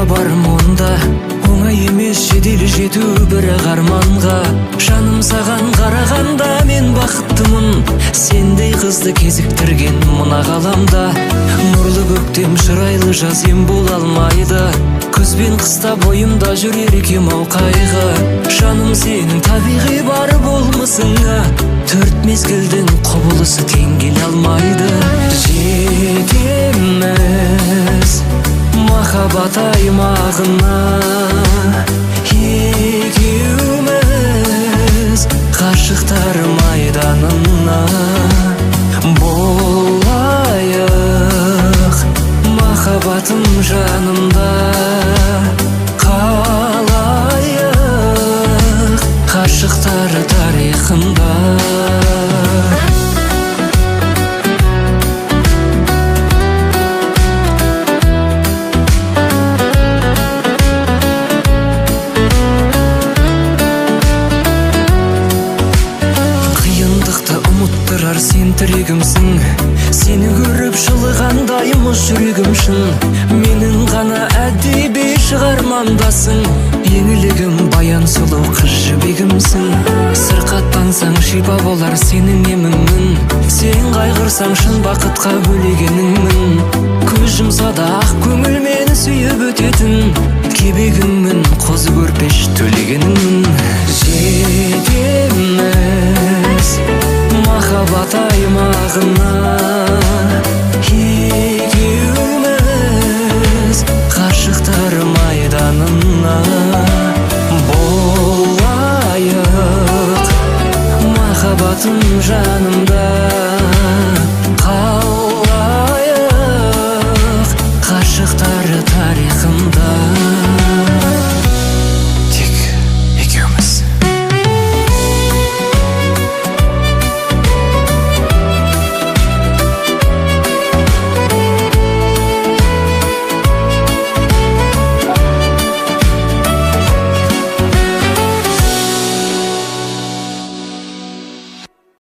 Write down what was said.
бар мұнда, оңай емес жедел жету бір арманға. Жаным саған қарағанда мен бақыттымын, сендей қызды кезіктірген мына ғаламда. Нұрлы көктем шырайлы жаз ем бола алмайды, күз бен қыста бойымда жүрер екем-ау қайғы. Жаным сенің табиғи бар болмысыңа, төрт мезгілдің құбылысы тең келе алмайды. Жетеміз махаббат аймағына, екеуміз ғашықтар майданына. Болайық махаббатым жанымда, қалайық ғашықтар тарихында. Ұмыттырар сен тірегімсің, сені көріп жылығандай мұз жүрегім шын. Менің ғана әдеби шығармамдасың, еңілігім баян сұлу қыз жібегімсің. Сырқаттансаң шипа болар сенің еміңмін, сен қайғырсаң шын бақытқа бөлегеніңмін. Көз жұмса да ақ көңіл мені сүйіп өтетін, кебегіңмін қозы көрпеш төлегеніңмін. Жетеміз махаббат аймағына, екеуміз ғашықтар майданына. Болайық махаббатым жанымда,